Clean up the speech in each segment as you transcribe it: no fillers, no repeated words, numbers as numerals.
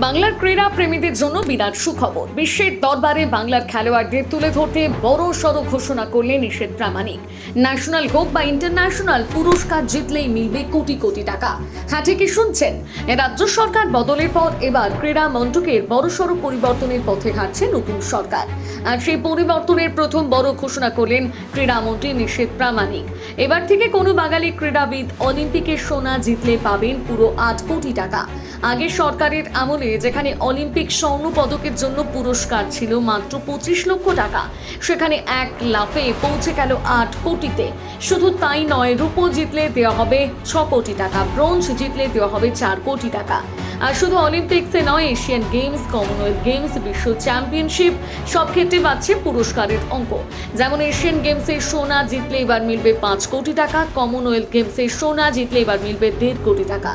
বাংলার ক্রীড়া প্রেমীদের জন্য বিরাট সুখবর। বিশ্বের দরবারে বাংলার খেলোয়াড়দের তুলে ধরতে বড় সড় ঘোষণা করলেন নিষেধ প্রামাণিক। ন্যাশনাল হোক বা ইন্টারন্যাশনাল পুরস্কার জিতলেই মিলবে কোটি কোটি টাকা। হ্যাঁ, ঠিকই শুনছেন, রাজ্য সরকার বদলের পর এবার ক্রীড়া মন্ত্রকের বড়সড় পরিবর্তনের পথে হাঁটছে নতুন সরকার। আর সেই পরিবর্তনের প্রথম বড় ঘোষণা করলেন ক্রীড়ামন্ত্রী নিষেধ প্রামাণিক। এবার থেকে কোনো বাঙালি ক্রীড়াবিদ অলিম্পিকের সোনা জিতলে পাবেন পুরো 8 কোটি টাকা। আগে সরকারের আমলে যেখানে অলিম্পিক স্বর্ণ পদকের জন্য পুরস্কার ছিল মাত্র 25 লক্ষ টাকা, সেখানে এক লাফে পৌঁছে গেল 8 কোটিতে। শুধু তাই নয়, রূপো জিতলে দেওয়া হবে 6 কোটি টাকা, ব্রোঞ্জ জিতলে দেওয়া হবে 4 কোটি টাকা। আর শুধু অলিম্পিক্সে নয়, এশিয়ান গেমস, কমনওয়েলথ গেমস, বিশ্ব চ্যাম্পিয়নশিপ সব ক্ষেত্রে পাচ্ছে পুরস্কারের অঙ্ক। যেমন এশিয়ান গেমসে সোনা জিতলে এবার মিলবে 5 কোটি টাকা, কমনওয়েলথ গেমসে সোনা জিতলে এবার মিলবে 1.5 কোটি টাকা,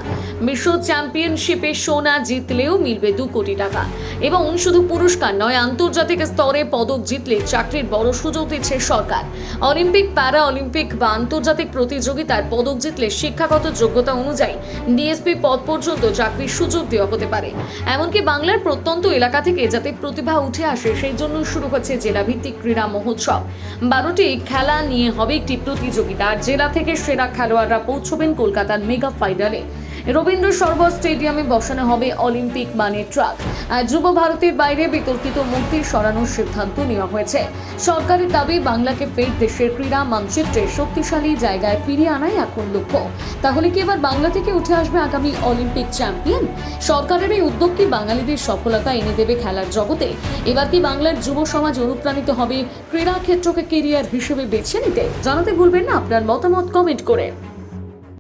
বিশ্ব চ্যাম্পিয়নশিপে সোনা জিতলেও মিলবে 2 কোটি টাকা। এবং শুধু পুরস্কার নয়, আন্তর্জাতিক স্তরে পদক জিতলে চাকরির বড় সুযোগ দিচ্ছে সরকার। অলিম্পিক, প্যারা অলিম্পিক বা আন্তর্জাতিক প্রতিযোগিতার পদক জিতলে শিক্ষাগত যোগ্যতা অনুযায়ী ডিএসপি পদ পর্যন্ত চাকরির সুযোগ দেওয়া হতে পারে। এমনকি বাংলার প্রত্যন্ত এলাকা থেকে যাতে প্রতিভা উঠে আসে, সেই জন্য শুরু হচ্ছে জেলাভিত্তিক ক্রীড়া মহোৎসব। 12টি খেলা নিয়ে হবে একটি প্রতিযোগিতা। জেলা থেকে সেরা খেলোয়াড়রা পৌঁছবেন কলকাতার মেগা ফাইনালে। রবীন্দ্র সরোবর স্টেডিয়ামে বসানো হবে অলিম্পিক মানের ট্রাক। আর যুব ভারতের বাইরে বিতর্কিত মূর্তি সরানোর সিদ্ধান্ত নেওয়া হয়েছে। সরকারের দাবি, বাংলাকে ফের দেশের ক্রীড়া মানচিত্রে শক্তিশালী জায়গায় ফিরিয়ে আনাই এখন লক্ষ্য। তাহলে কি এবার বাংলা থেকে উঠে আসবে আগামী অলিম্পিক চ্যাম্পিয়ন? সরকারের এই উদ্যোগ কি বাঙালিদের সফলতা এনে দেবে খেলার জগতে? এবার কি বাংলার যুব সমাজ অনুপ্রাণিত হবে ক্রীড়া ক্ষেত্রকে কেরিয়ার হিসেবে বেছে নিতে? জানাতে ভুলবেন না আপনার মতামত কমেন্ট করে।